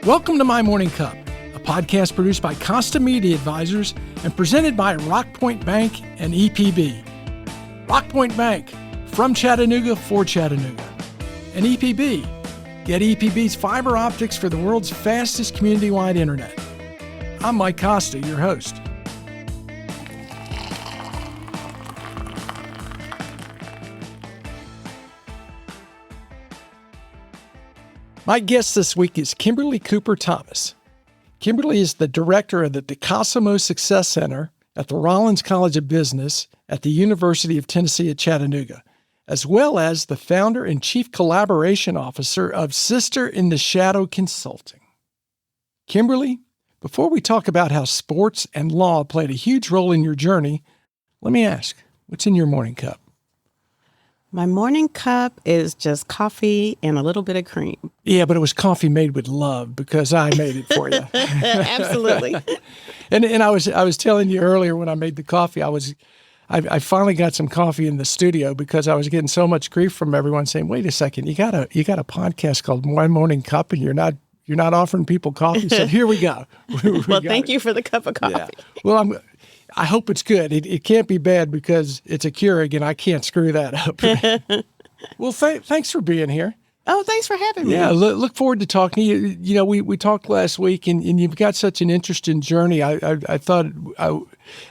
Welcome to My Morning Cup, a podcast produced by Costa Media Advisors and presented by Rockpoint Bank and EPB. Rockpoint Bank, from Chattanooga for Chattanooga. And EPB, get EPB's fiber optics for the world's fastest community-wide internet. I'm Mike Costa, your host. My guest this week is Kimberly Cooper Thomas. Kimberly is the director of the DeCosimo Success Center at the Rollins College of Business at the University of Tennessee at Chattanooga, as well as the founder and chief collaboration officer of Sister in the Shadow Consulting. Kimberly, before we talk about how sports and law played a huge role in your journey, let me ask, what's in your morning cup? My morning cup is just coffee and a little bit of cream. Yeah, but it was coffee made with love because I made it for you. Absolutely. And I was telling you earlier when I made the coffee, I finally got some coffee in the studio because I was getting so much grief from everyone saying, "Wait a second, you got a podcast called My Morning Cup, and you're not offering people coffee." So here we go. Well, thank you for the cup of coffee. Yeah. Well, I hope it's good. It can't be bad because it's a Keurig and I can't screw that up. Well, thanks for being here. Oh, thanks for having me. Yeah, look forward to talking to you. You know, we talked last week and you've got such an interesting journey. I thought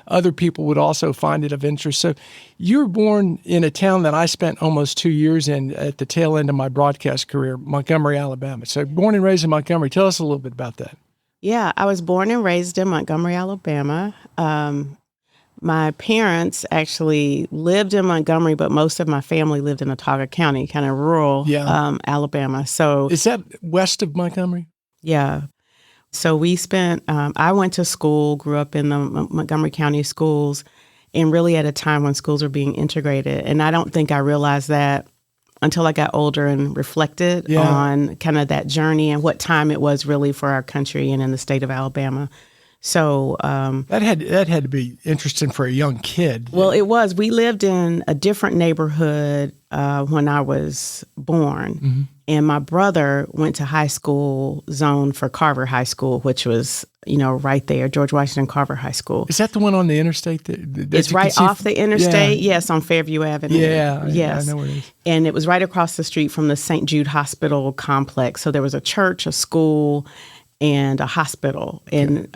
other people would also find it of interest. So you were born in a town that I spent almost 2 years in at the tail end of my broadcast career, Montgomery, Alabama. So born and raised in Montgomery. Tell us a little bit about that. Yeah, I was born and raised in Montgomery, Alabama. My parents actually lived in Montgomery, but most of my family lived in Autauga County, kind of rural Alabama. So is that west of Montgomery? Yeah. So we spent, I went to school, grew up in the Montgomery County schools, and really at a time when schools were being integrated. And I don't think I realized that until I got older and reflected on kind of that journey and what time it was really for our country and in the state of Alabama. So that had to be interesting for a young kid. Well, it was. We lived in a different neighborhood when I was born, mm-hmm. and my brother went to high school zone for Carver High School, which was right there, George Washington Carver High School. Is that the one on the interstate? It's right off the interstate. Yeah. Yes, on Fairview Avenue. Yeah, yes, I know where it is. And it was right across the street from the St. Jude Hospital complex. So there was a church, a school, and a hospital. And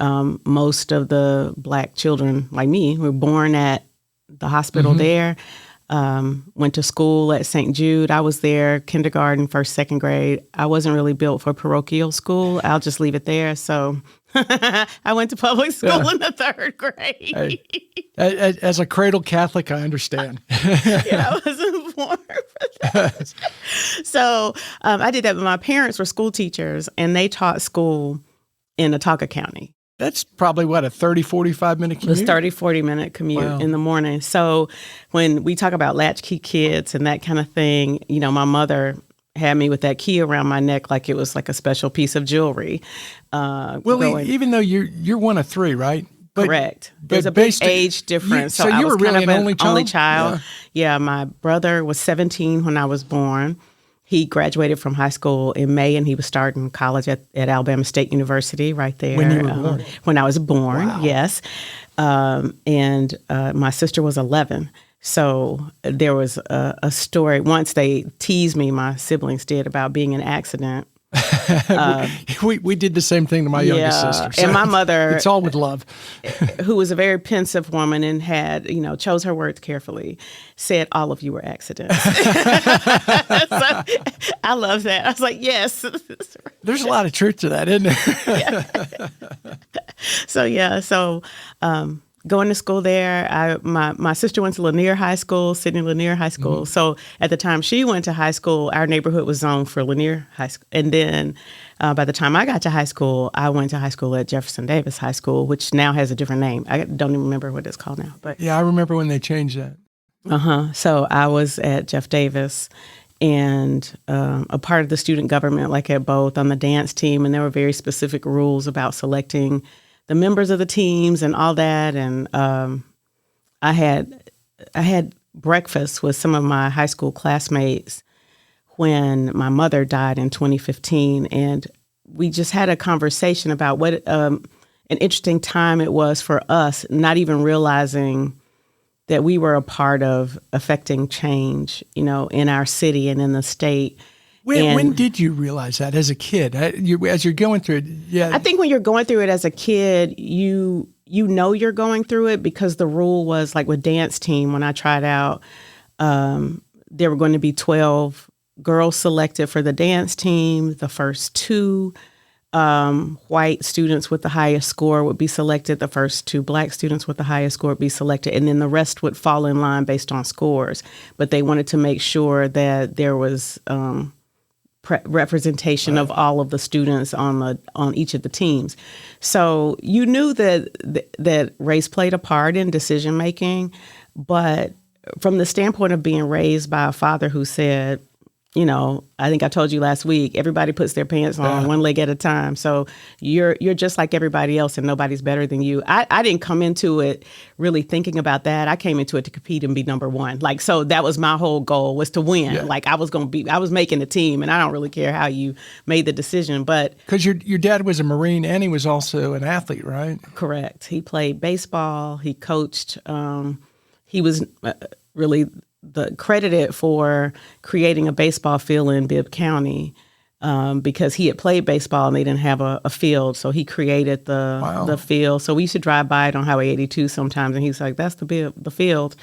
most of the Black children, like me, were born at the hospital mm-hmm. there, went to school at St. Jude. I was there, kindergarten, first, second grade. I wasn't really built for parochial school. I'll just leave it there. So I went to public school in the third grade. Hey, as a cradle Catholic, I understand. Yeah, I wasn't born for that. So I did that, but my parents were school teachers, and they taught school in Autauga County. That's probably, a 30, 45-minute commute? It was 30, 40-minute commute in the morning. So when we talk about latchkey kids and that kind of thing, my mother had me with that key around my neck like it was like a special piece of jewelry. Even though you're one of three, right? Correct. There's a big age difference. So you were really an only child? Yeah, my brother was 17 when I was born. He graduated from high school in May, and he was starting college at Alabama State University right there. When you were born? When I was born, wow. Yes. And my sister was 11. So there was a story. Once they teased me, my siblings did, about being an accident. We did the same thing to my youngest sister. So and my mother, it's all with love, who was a very pensive woman and had, chose her words carefully, said all of you were accidents. So, I love that. I was like, yes. There's a lot of truth to that, isn't there? So going to school there, my sister went to Lanier High School, Sidney Lanier High School. Mm-hmm. So at the time she went to high school, our neighborhood was zoned for Lanier High School. And then by the time I got to high school, I went to high school at Jefferson Davis High School, which now has a different name. I don't even remember what it's called now. But yeah, I remember when they changed that. So I was at Jeff Davis and a part of the student government, like at both, on the dance team. And there were very specific rules about selecting the members of the teams and all that. And I had breakfast with some of my high school classmates when my mother died in 2015. And we just had a conversation about what an interesting time it was for us, not even realizing that we were a part of affecting change, in our city and in the state. When did you realize that as a kid? As you're going through it, yeah. I think when you're going through it as a kid, you know you're going through it because the rule was like with dance team, when I tried out, there were going to be 12 girls selected for the dance team. The first 2 white students with the highest score would be selected. The first 2 black students with the highest score would be selected. And then the rest would fall in line based on scores. But they wanted to make sure that there was representation of all of the students on each of the teams. So you knew that race played a part in decision making, but from the standpoint of being raised by a father who said, I think I told you last week, everybody puts their pants on one leg at a time. So you're just like everybody else and nobody's better than you. I didn't come into it really thinking about that. I came into it to compete and be number one. So that was my whole goal, was to win. Yeah. I was making the team, and I don't really care how you made the decision, but. Because your dad was a Marine and he was also an athlete, right? Correct. He played baseball. He coached. He was really credited for creating a baseball field in Bibb County because he had played baseball and they didn't have a field. So he created the field. So we used to drive by it on Highway 82 sometimes, and he's like, that's the field.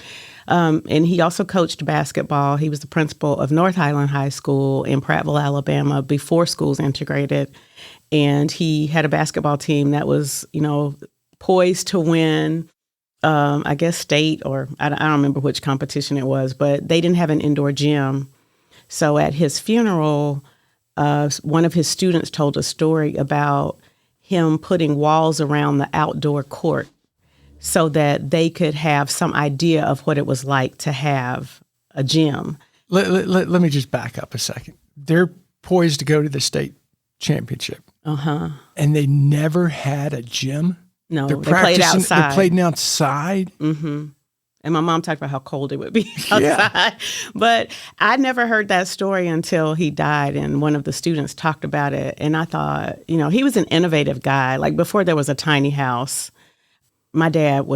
And he also coached basketball. He was the principal of North Highland High School in Prattville, Alabama, before schools integrated. And he had a basketball team that was, poised to win I guess state, or I don't remember which competition it was, but they didn't have an indoor gym. So at his funeral, one of his students told a story about him putting walls around the outdoor court so that they could have some idea of what it was like to have a gym. Let me just back up a second. They're poised to go to the state championship. And they never had a gym? No, they played outside. They played outside? Mm-hmm. And my mom talked about how cold it would be outside. Yeah. But I never heard that story until he died, and one of the students talked about it. And I thought, he was an innovative guy. Before there was a tiny house, my dad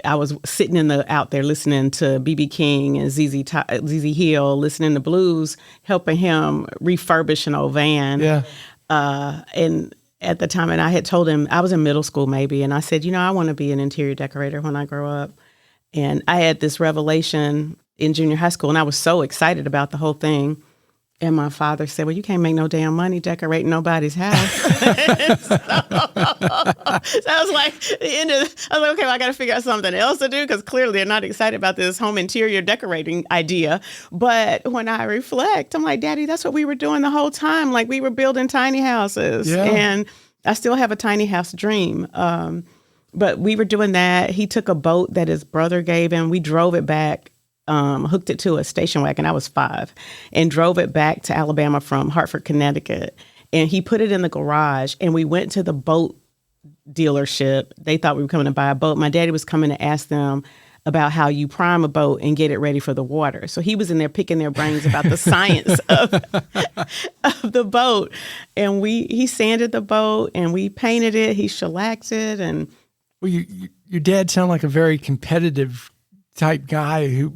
I was sitting out there listening to B.B. King and ZZ Hill, listening to blues, helping him refurbish an old van. Yeah. And at the time, and I had told him, I was in middle school maybe, and I said, I want to be an interior decorator when I grow up. And I had this revelation in junior high school, and I was so excited about the whole thing. And my father said, well, you can't make no damn money decorating nobody's house. So I was like, okay, well, I got to figure out something else to do, because clearly they're not excited about this home interior decorating idea. But when I reflect, I'm like, Daddy, that's what we were doing the whole time. We were building tiny houses. Yeah. And I still have a tiny house dream. But we were doing that. He took a boat that his brother gave him. We drove it back. Hooked it to a station wagon. I was 5, and drove it back to Alabama from Hartford, Connecticut. And he put it in the garage, and we went to the boat dealership. They thought we were coming to buy a boat. My daddy was coming to ask them about how you prime a boat and get it ready for the water. So he was in there picking their brains about the science of the boat. And he sanded the boat, and we painted it. He shellacked it. And well, your dad sounded like a very competitive type guy who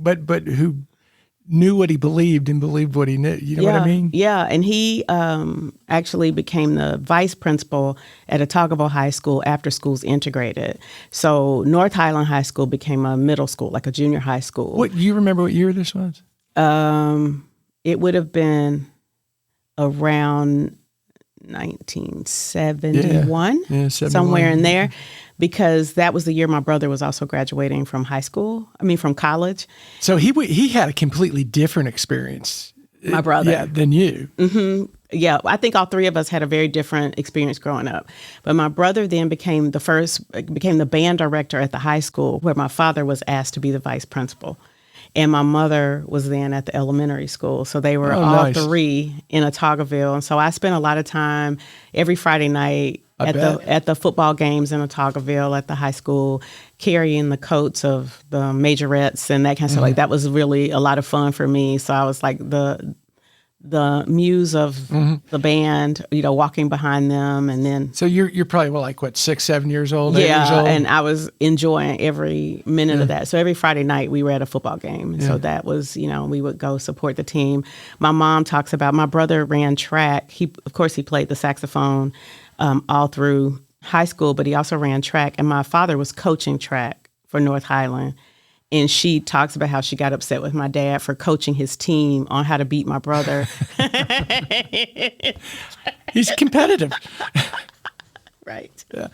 knew what he believed and believed what he knew. You know what I mean? Yeah. And he actually became the vice principal at Otagoville High School after schools integrated. So North Highland High School became a middle school, like a junior high school. What, you remember what year this was? It would have been around 1971, somewhere in there. Because that was the year my brother was also graduating from from college. So he had a completely different experience. My brother. Than you. Mm-hmm. Yeah, I think all 3 of us had a very different experience growing up. But my brother then became the band director at the high school, where my father was asked to be the vice principal. And my mother was then at the elementary school. So they were all 3 in Otagoville. And so I spent a lot of time every Friday night at the football games in Otagoville at the high school, carrying the coats of the majorettes and that kind of stuff. That was really a lot of fun for me. So I was like the the muse of the band, walking behind them, and then So you're probably like what, 6, 7 years old, 8 years old? and I was enjoying every minute of that. So every Friday night we were at a football game, and so that was we would go support the team. My mom talks about my brother ran track. He played the saxophone all through high school, but he also ran track, and my father was coaching track for North Highland. And she talks about how she got upset with my dad for coaching his team on how to beat my brother. He's competitive. Right. Yeah.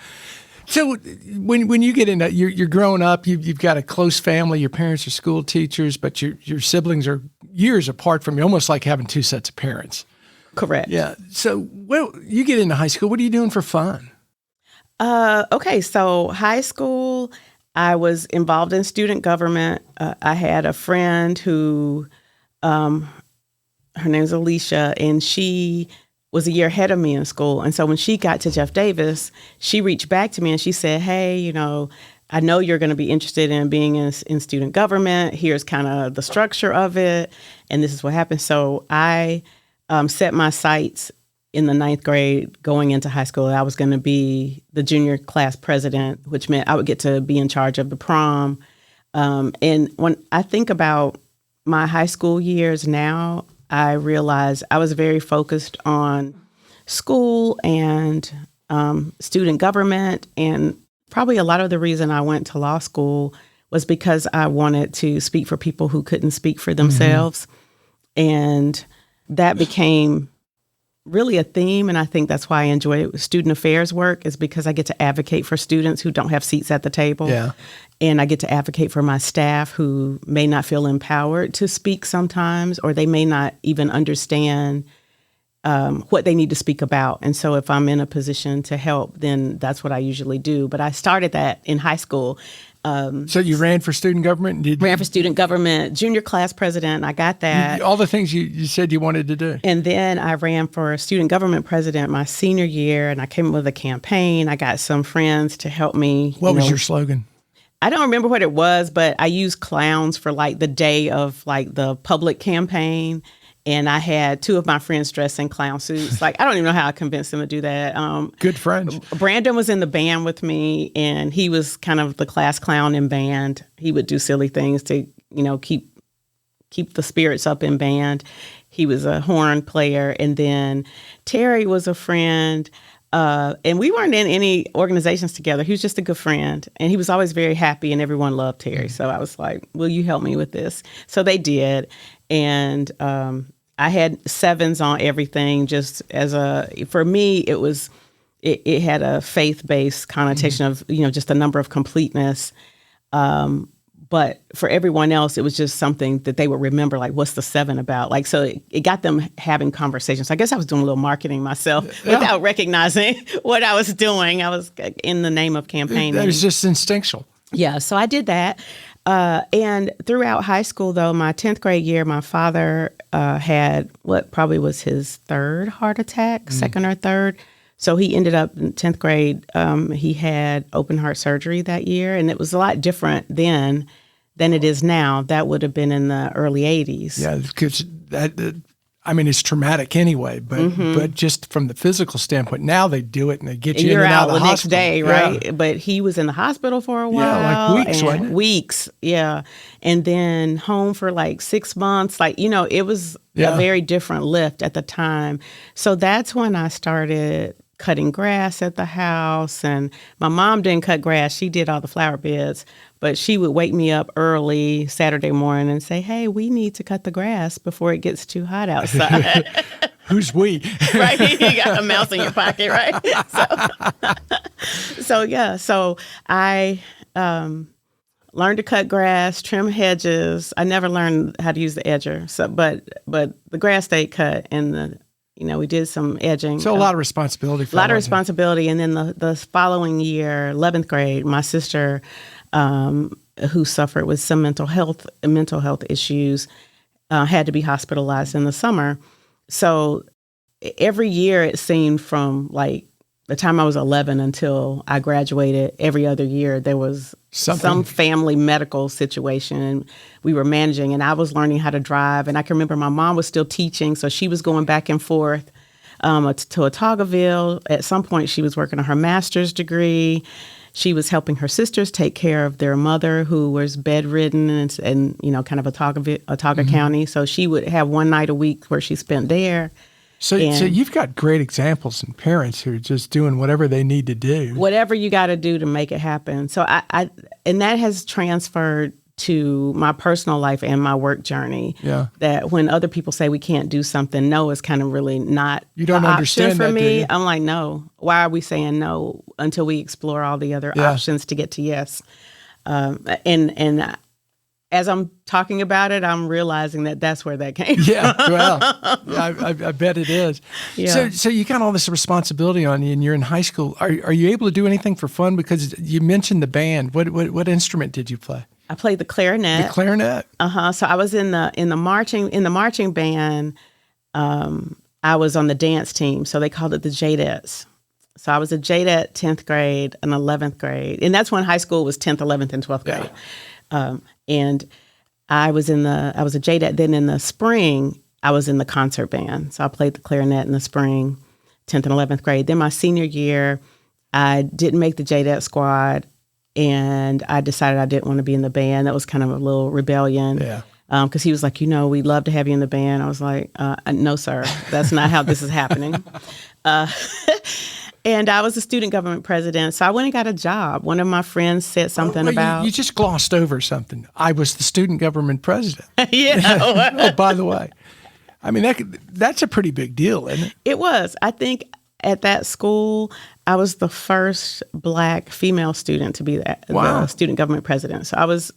So when you get into, you're growing up, you've got a close family, your parents are school teachers, but your siblings are years apart from you, almost like having two sets of parents. Correct. Yeah. So you get into high school, what are you doing for fun? Okay, so high school, I was involved in student government. I had a friend who, her name's Alicia, and she was a year ahead of me in school. And so when she got to Jeff Davis, she reached back to me and she said, hey, I know you're going to be interested in being in student government. Here's kind of the structure of it. And this is what happened. So I set my sights in the 9th grade going into high school. I was going to be the junior class president, which meant I would get to be in charge of the prom. And when I think about my high school years now, I realized I was very focused on school and student government. And probably a lot of the reason I went to law school was because I wanted to speak for people who couldn't speak for themselves. And that became really a theme, and I think that's why I enjoy student affairs work, is because I get to advocate for students who don't have seats at the table. Yeah. And I get to advocate for my staff who may not feel empowered to speak sometimes, or they may not even understand what they need to speak about. And so if I'm in a position to help, then that's what I usually do. But I started that in high school. So you ran for student government? Ran for student government, junior class president. I got that. All the things you said you wanted to do. And then I ran for student government president my senior year, and I came up with a campaign. I got some friends to help me. What was your slogan? I don't remember what it was, but I used clowns for like the day of like the public campaign. And I had two of my friends dressed in clown suits. Like, I don't even know how I convinced them to do that. Good friends. Brandon was in the band with me, and he was kind of the class clown in band. He would do silly things to, keep the spirits up in band. He was a horn player. And then Terry was a friend. And we weren't in any organizations together. He was just a good friend. And he was always very happy, and everyone loved Terry. So I was like, will you help me with this? So they did. And I had 7s on everything, just for me, it had a faith-based connotation of, just a number of completeness. But for everyone else, it was just something that they would remember, like, what's the 7 about? Like, so it got them having conversations. So I guess I was doing a little marketing myself without recognizing what I was doing. I was in the name of campaigning. That was just instinctual. Yeah, so I did that. And throughout high school, though, my 10th grade year, my father had what probably was his 3rd heart attack, 2nd or 3rd. So he ended up in 10th grade. He had open heart surgery that year, and it was a lot different then than it is now. That would have been in the early 80s. Yeah, because it's traumatic anyway, but just from the physical standpoint, now they do it and they get you in and out of the next hospital. Day, right? Yeah. But he was in the hospital for a while. Yeah, like weeks, wasn't it? Weeks, yeah. And then home for like 6 months. Like, it was a very different lift at the time. So that's when I started cutting grass at the house. And my mom didn't cut grass. She did all the flower beds. But she would wake me up early Saturday morning and say, hey, we need to cut the grass before it gets too hot outside. Who's we? Right? You got a mouse in your pocket, right? So I learned to cut grass, trim hedges. I never learned how to use the edger. So, but the grass stayed cut, and we did some edging. So a lot of responsibility. A lot of responsibility. And then the following year, 11th grade, my sister, who suffered with some mental health issues, had to be hospitalized in the summer. So every year it seemed from like the time I was 11 until I graduated, every other year there was some family medical situation, and we were managing, and I was learning how to drive. And I can remember my mom was still teaching, so she was going back and forth to Otagoville. At some point, she was working on her master's degree. She was helping her sisters take care of their mother, who was bedridden and kind of Otago County. So she would have one night a week where she spent there. So you've got great examples and parents who are just doing whatever they need to do. Whatever you got to do to make it happen. So and that has transferred to my personal life and my work journey. Yeah. That when other people say we can't do something, no is kind of really not you don't understand for that, me. Do you? I'm like, no. Why are we saying no until we explore all the other options to get to yes? And as I'm talking about it, I'm realizing that that's where that came from. I bet it is. Yeah. So you got all this responsibility on you, and you're in high school. Are you able to do anything for fun? Because you mentioned the band. What instrument did you play? I played the clarinet. The clarinet. So I was in the marching band. I was on the dance team, so they called it the Jadettes. So I was a Jadette 10th grade and 11th grade, and that's when high school was 10th, 11th, and 12th grade. And I was a Jadette. Then in the spring, I was in the concert band. So I played the clarinet in the spring, 10th and 11th grade. Then my senior year, I didn't make the Jadette squad, and I decided I didn't want to be in the band. That was kind of a little rebellion. Yeah. Because he was like, we'd love to have you in the band. I was like, no, sir, that's not how this is happening. And I was a student government president, so I went and got a job. One of my friends said something about... You just glossed over something. I was the student government president. Yeah. By the way. I mean, that's a pretty big deal, isn't it? It was. I think at that school, I was the first Black female student to be the student government president. So I was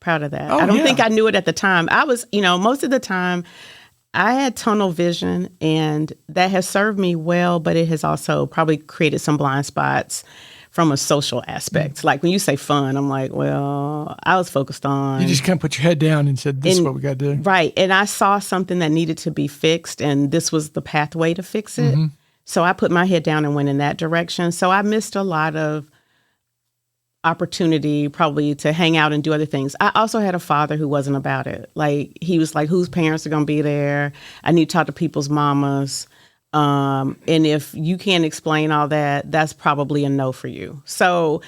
proud of that. I don't think I knew it at the time. I was, most of the time... I had tunnel vision, and that has served me well, but it has also probably created some blind spots from a social aspect. Like when you say fun, I'm like, well, I was focused on... You just kind of put your head down and said, this is what we got to do. Right. And I saw something that needed to be fixed, and this was the pathway to fix it. Mm-hmm. So I put my head down and went in that direction. So I missed a lot of opportunity probably to hang out and do other things. I also had a father who wasn't about it. Like, he was like, whose parents are going to be there? I need to talk to people's mamas. And if you can't explain all that, that's probably a no for you. So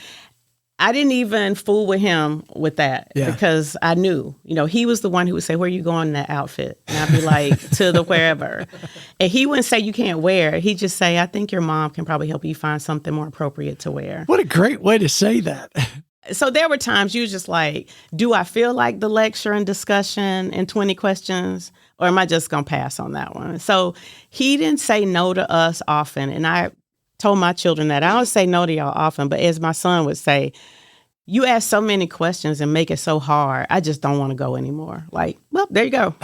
I didn't even fool with him with that because I knew, he was the one who would say, where are you going in that outfit? And I'd be like, to the wherever. And he wouldn't say you can't wear it. He'd just say, I think your mom can probably help you find something more appropriate to wear. What a great way to say that. So there were times you was just like, do I feel like the lecture and discussion and 20 questions, or am I just going to pass on that one? So he didn't say no to us often. And I told my children that I don't say no to y'all often, but as my son would say, you ask so many questions and make it so hard, I just don't want to go anymore. Like, well, there you go.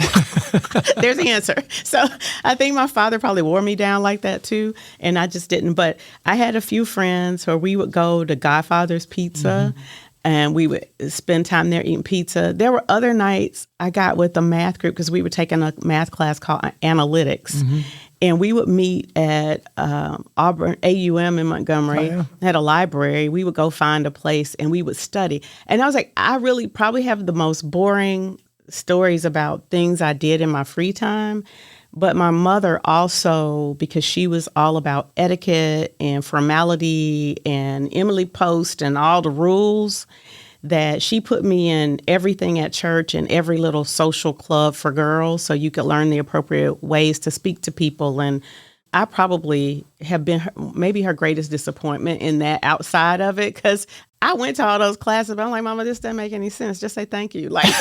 There's the answer. So I think my father probably wore me down like that too, and I just didn't. But I had a few friends where we would go to Godfather's Pizza, and we would spend time there eating pizza. There were other nights I got with a math group because we were taking a math class called Analytics. And we would meet at Auburn, AUM in Montgomery, had a library. We would go find a place and we would study. And I was like, I really probably have the most boring stories about things I did in my free time. But my mother also, because she was all about etiquette and formality and Emily Post and all the rules, that she put me in everything at church and every little social club for girls so you could learn the appropriate ways to speak to people. And I probably have been maybe her greatest disappointment in that outside of it, because I went to all those classes, but I'm like, Mama, this doesn't make any sense. Just say thank you. Like,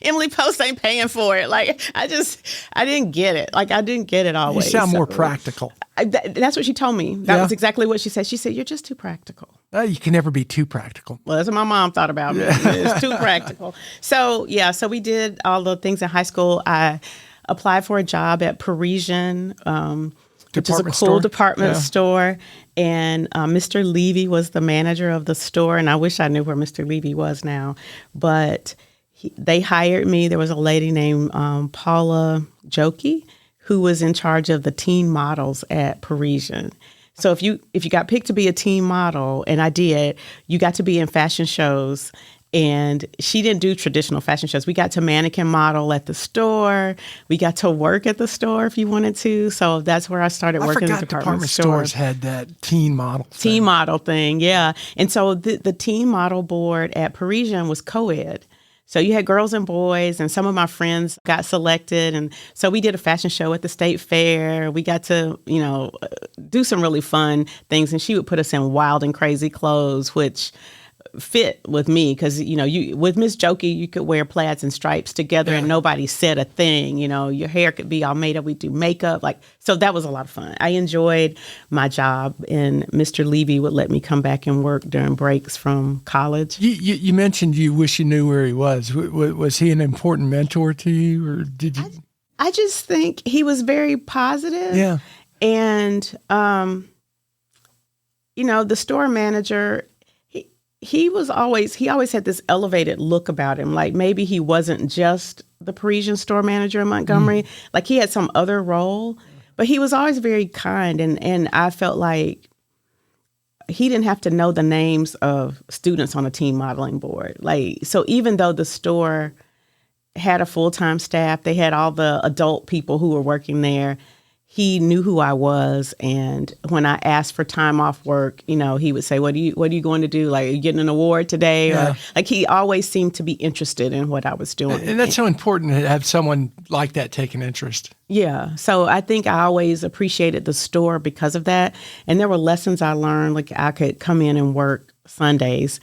Emily Post ain't paying for it. Like, I didn't get it. Like, I didn't get it always. You sound more practical. That's what she told me. That was exactly what she said. She said, you're just too practical. You can never be too practical. Well, that's what my mom thought about me. It's too practical. So we did all the things in high school. I applied for a job at Parisian, which is a cool department store. And Mr. Levy was the manager of the store. And I wish I knew where Mr. Levy was now. But they hired me. There was a lady named Paula Jokey who was in charge of the teen models at Parisian. So if you got picked to be a teen model, and I did, you got to be in fashion shows. And she didn't do traditional fashion shows. We got to mannequin model at the store. We got to work at the store if you wanted to. So that's where I started working in the department stores had that teen model thing. Teen model thing, yeah. And so the teen model board at Parisian was co-ed. So you had girls and boys, and some of my friends got selected. And so we did a fashion show at the state fair. We got to, do some really fun things. And she would put us in wild and crazy clothes, which fit with me because, you with Miss Jokey, you could wear plaids and stripes together and nobody said a thing. Your hair could be all made up. We do makeup. So that was a lot of fun. I enjoyed my job, and Mr. Levy would let me come back and work during breaks from college. You mentioned you wish you knew where he was. Was he an important mentor to you, or did you? I just think he was very positive. Yeah. And, the store manager, he always had this elevated look about him. Like maybe he wasn't just the Parisian store manager in Montgomery. Like he had some other role, but he was always very kind. And I felt like he didn't have to know the names of students on a teen modeling board. So even though the store had a full-time staff, they had all the adult people who were working there, he knew who I was, and when I asked for time off work, he would say, "What are you going to do? Like, are you getting an award today?" Yeah. Or he always seemed to be interested in what I was doing. And that's so important to have someone like that take an interest. Yeah. So I think I always appreciated the store because of that. And there were lessons I learned, like I could come in and work Sundays.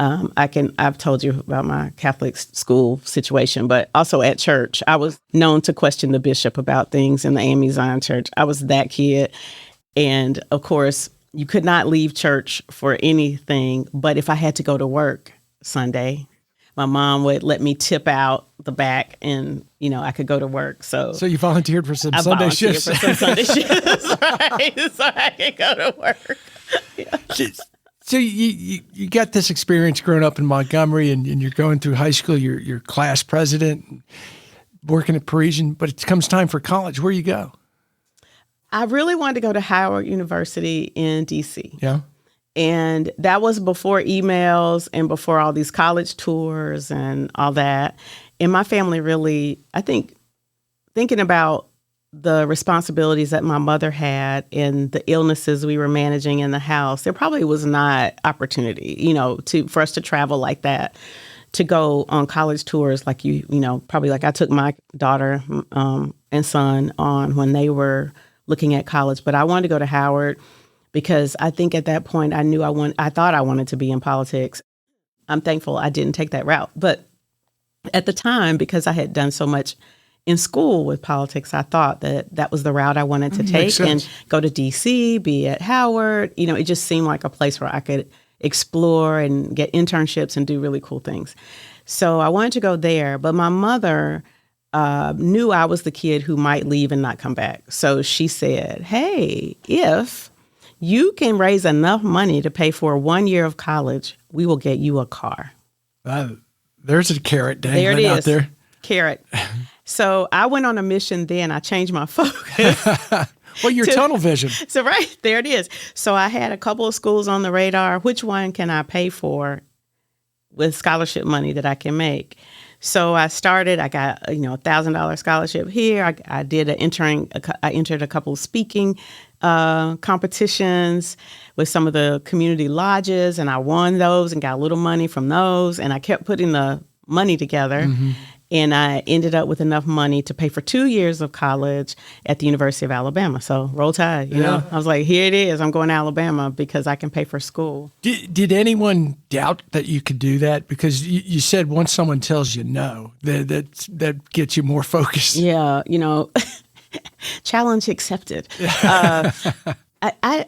I've told you about my Catholic school situation, but also at church, I was known to question the bishop about things in the AME Zion Church. I was that kid. And of course, you could not leave church for anything. But if I had to go to work Sunday, my mom would let me tip out the back and, I could go to work. So you volunteered for some Sunday shifts. I volunteered for some Sunday shifts, right? So I could go to work. Yeah. So you got this experience growing up in Montgomery, and you're going through high school. You're class president, working at Parisian. But it comes time for college. Where you go? I really wanted to go to Howard University in D.C. Yeah, and that was before emails and before all these college tours and all that. And my family really, I think, thinking about the responsibilities that my mother had and the illnesses we were managing in the house, there probably was not opportunity, for us to travel like that, to go on college tours like probably like I took my daughter and son on when they were looking at college. But I wanted to go to Howard because I think at that point I thought I wanted to be in politics. I'm thankful I didn't take that route. But at the time, because I had done so much in school with politics, I thought that was the route I wanted to take and go to D.C., be at Howard. It just seemed like a place where I could explore and get internships and do really cool things. So I wanted to go there. But my mother knew I was the kid who might leave and not come back. So she said, "Hey, if you can raise enough money to pay for 1 year of college, we will get you a car." There's a carrot dangling out there. Carrot. So I went on a mission then. I changed my focus. Well, your tunnel vision. So right, there it is. So I had a couple of schools on the radar. Which one can I pay for with scholarship money that I can make? So I started. I got $1,000 scholarship here. I did I entered a couple of speaking competitions with some of the community lodges, and I won those and got a little money from those. And I kept putting the money together. Mm-hmm. And I ended up with enough money to pay for 2 years of college at the University of Alabama. So roll tide, you know. I was like, here it is. I'm going to Alabama because I can pay for school. Did anyone doubt that you could do that? Because you said once someone tells you no, that gets you more focused. Yeah, challenge accepted. I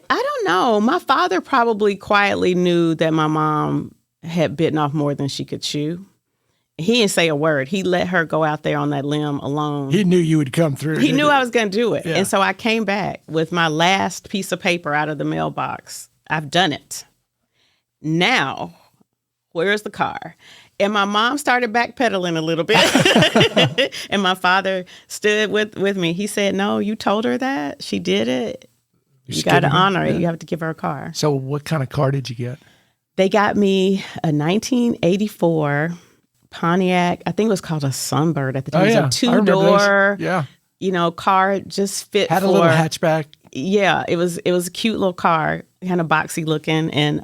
don't know. My father probably quietly knew that my mom had bitten off more than she could chew. He didn't say a word. He let her go out there on that limb alone. He knew you would come through. He knew I was going to do it. Yeah. And so I came back with my last piece of paper out of the mailbox. I've done it. Now, where's the car? And my mom started backpedaling a little bit. And my father stood with me. He said, no, you told her that. She did it. You got to honor it. You have to give her a car. So what kind of car did you get? They got me a 1984 Pontiac. I think it was called a Sunbird at the time. It was a two-door, car, just fit Had for... a little hatchback. Yeah, it was a cute little car, kind of boxy looking. And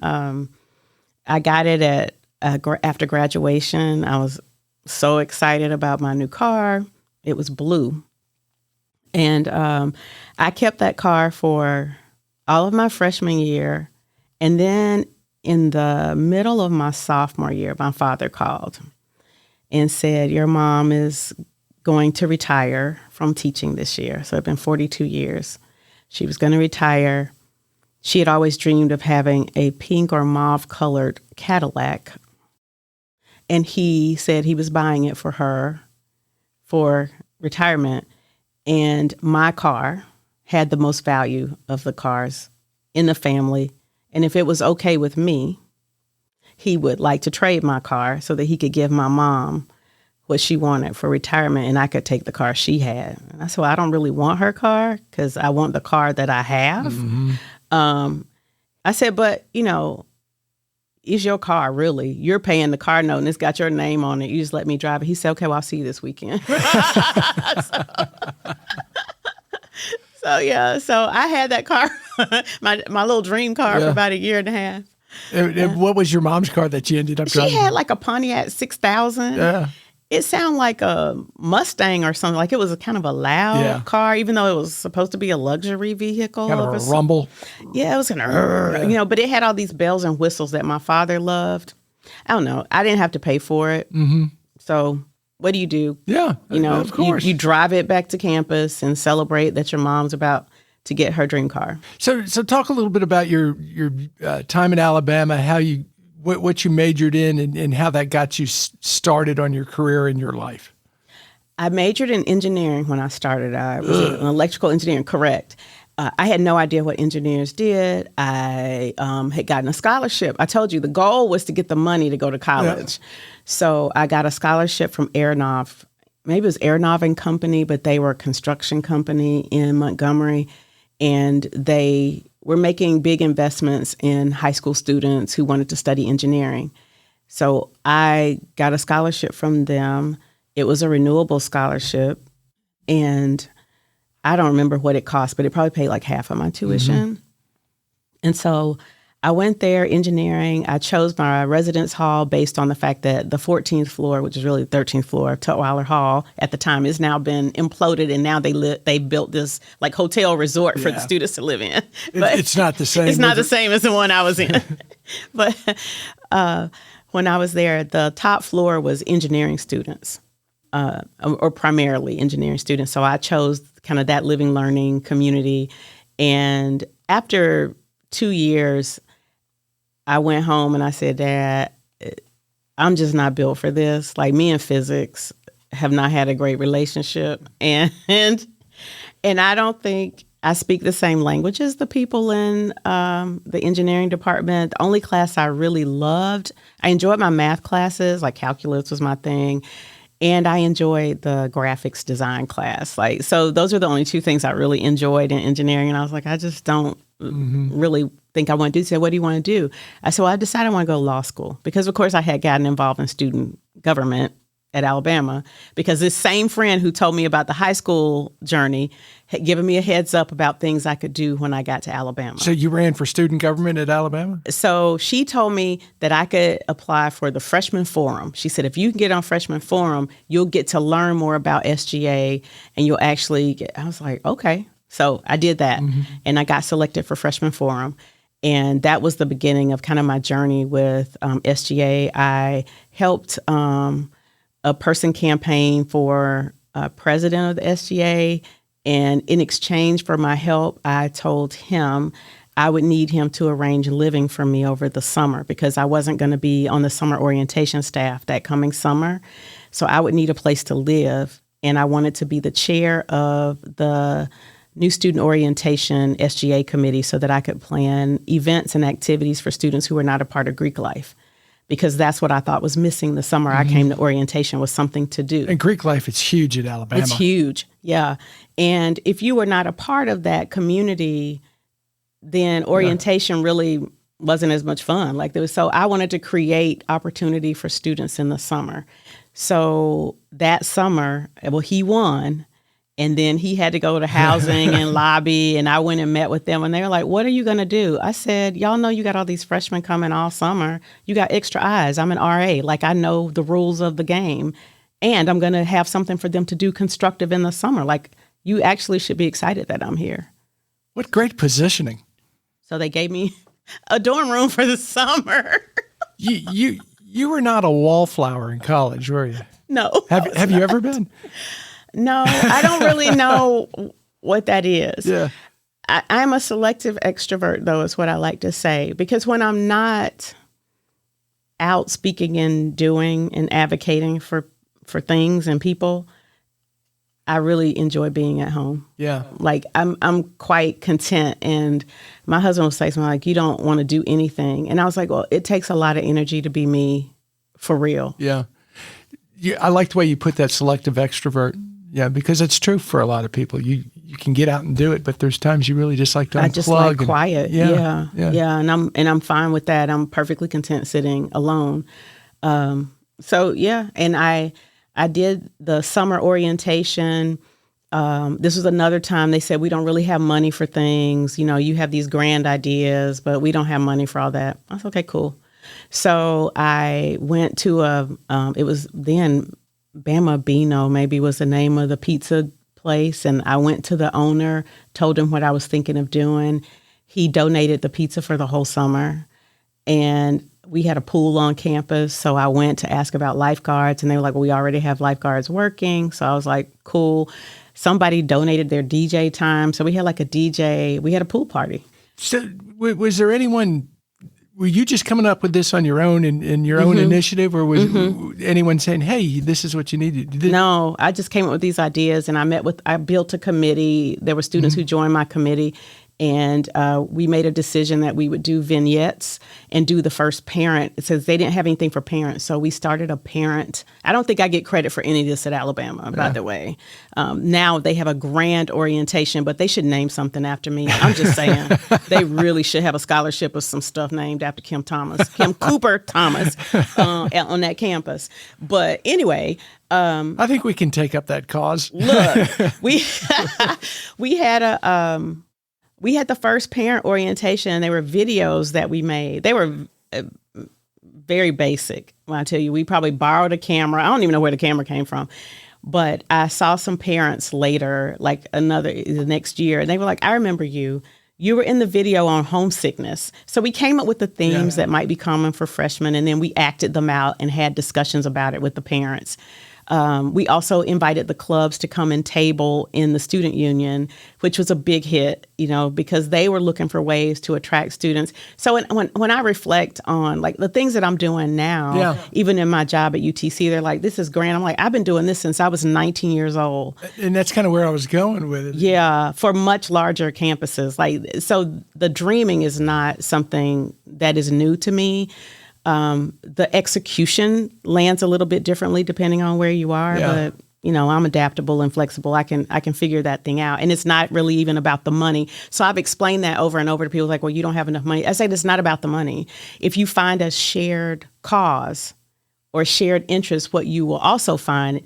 I got it after graduation. I was so excited about my new car. It was blue. And I kept that car for all of my freshman year. And then in the middle of my sophomore year, my father called and said, your mom is going to retire from teaching this year. So it's been 42 years. She was going to retire. She had always dreamed of having a pink or mauve colored Cadillac. And he said he was buying it for her for retirement. And my car had the most value of the cars in the family. And if it was okay with me, he would like to trade my car so that he could give my mom what she wanted for retirement and I could take the car she had. And I said, well, I don't really want her car because I want the car that I have. Mm-hmm. I said, but, it's your car, really. You're paying the car note and it's got your name on it. You just let me drive it. He said, okay, well, I'll see you this weekend. So I had that car, my little dream car for about a year and a half. And what was your mom's car that you ended up driving? She had like a Pontiac 6000. Yeah. It sounded like a Mustang or something. Like it was a kind of a loud car, even though it was supposed to be a luxury vehicle. Kind of a rumble. Yeah, it was kind of, but it had all these bells and whistles that my father loved. I don't know. I didn't have to pay for it. Mm-hmm. So what do you do? Yeah, of course. You drive it back to campus and celebrate that your mom's about to get her dream car. So talk a little bit about your time in Alabama, how you what you majored in and how that got you started on your career in your life. I majored in engineering when I started. I was an electrical engineering, correct. I had no idea what engineers did. I had gotten a scholarship. I told you the goal was to get the money to go to college. Yeah. So I got a scholarship from Aeronov. Maybe it was Aeronov and Company, but they were a construction company in Montgomery. And they were making big investments in high school students who wanted to study engineering. So I got a scholarship from them. It was a renewable scholarship. And I don't remember what it cost, but it probably paid like half of my tuition. Mm-hmm. And so I went there, engineering. I chose my residence hall based on the fact that the 14th floor, which is really the 13th floor of Tutwiler Hall at the time, has now been imploded. And now they built this like hotel resort for the students to live in. But it's not the same. It's not the same as the one I was in. But when I was there, the top floor was engineering students. Or primarily engineering students. So I chose kind of that living, learning community. And after 2 years, I went home and I said, Dad, I'm just not built for this. Like me and physics have not had a great relationship. And I don't think I speak the same language as the people in the engineering department. The only class I really loved, I enjoyed my math classes, like calculus was my thing. And I enjoyed the graphics design class. So those are the only two things I really enjoyed in engineering. And I was like, I just don't really think I want to do. She said, what do you want to do? I said, well, I decided I want to go to law school. Because, of course, I had gotten involved in student government at Alabama. Because this same friend who told me about the high school journey had given me a heads up about things I could do when I got to Alabama. So you ran for student government at Alabama? So she told me that I could apply for the freshman forum. She said, if you can get on freshman forum, you'll get to learn more about SGA and you'll actually get, I was like, okay. So I did that and I got selected for freshman forum. And that was the beginning of kind of my journey with SGA. I helped a person campaign for president of the SGA. And in exchange for my help, I told him I would need him to arrange living for me over the summer because I wasn't going to be on the summer orientation staff that coming summer. So I would need a place to live. And I wanted to be the chair of the new student orientation SGA committee so that I could plan events and activities for students who were not a part of Greek life. because that's what I thought was missing the summer I came to orientation, was something to do. And Greek life is huge at Alabama. It's huge. Yeah. And if you were not a part of that community, then orientation really wasn't as much fun. So I wanted to create opportunity for students in the summer. So that summer, he won. And then he had to go to housing and lobby, and I went and met with them, and they were like, "What are you going to do?" I said, "Y'all know you got all these freshmen coming all summer. You got extra eyes. I'm an RA. I know the rules of the game, and I'm going to have something for them to do constructive in the summer. You actually should be excited that I'm here." What great positioning. So they gave me a dorm room for the summer. You were not a wallflower in college, were you? No. Have you ever been? No, I don't really know what that is. Yeah. I'm a selective extrovert, though, is what I like to say, because when I'm not out speaking and doing and advocating for things and people, I really enjoy being at home. Yeah. I'm quite content. And my husband will say something like, "You don't want to do anything." And I was like, well, it takes a lot of energy to be me for real. Yeah. I like the way you put that, selective extrovert. Yeah, because it's true for a lot of people. You can get out and do it, but there's times you really just like to unplug. I just like quiet. Yeah. And I'm fine with that. I'm perfectly content sitting alone. And I did the summer orientation. This was another time they said, "We don't really have money for things. You have these grand ideas, but we don't have money for all that." I was okay, cool. So I went to it was then Bama Bino maybe was the name of the pizza place. And I went to the owner, told him what I was thinking of doing. He donated the pizza for the whole summer. And we had a pool on campus. So I went to ask about lifeguards, and they were like, "Well, we already have lifeguards working." So I was like, cool. Somebody donated their DJ time. So we had a DJ. We had a pool party. So was there anyone... Were you just coming up with this on your own in your own initiative, or was anyone saying, "Hey, this is what you need to do"? No, I just came up with these ideas, and I built a committee. There were students who joined my committee, and we made a decision that we would do vignettes and do the first parent. It says they didn't have anything for parents, so we started a parent. I don't think I get credit for any of this at Alabama, by the way. Now they have a grand orientation, but they should name something after me. I'm just saying. They really should have a scholarship of some stuff named after Kim Cooper Thomas on that campus. But anyway... I think we can take up that cause. Look, we had the first parent orientation, and they were videos that we made. They were very basic. When I tell you, we probably borrowed a camera. I don't even know where the camera came from. But I saw some parents later, the next year, and they were like, "I remember you. You were in the video on homesickness." So we came up with the themes that might be common for freshmen, and then we acted them out and had discussions about it with the parents. We also invited the clubs to come and table in the student union, which was a big hit, because they were looking for ways to attract students. So when I reflect on the things that I'm doing now, even in my job at UTC, they're like, "This is grand." I'm like, "I've been doing this since I was 19 years old." And that's kind of where I was going with it. Yeah, for much larger campuses. So the dreaming is not something that is new to me. The execution lands a little bit differently depending on where you are, but I'm adaptable and flexible. I can figure that thing out, and it's not really even about the money. So I've explained that over and over to people, "Well, you don't have enough money." I say it's not about the money. If you find a shared cause or shared interest, what you will also find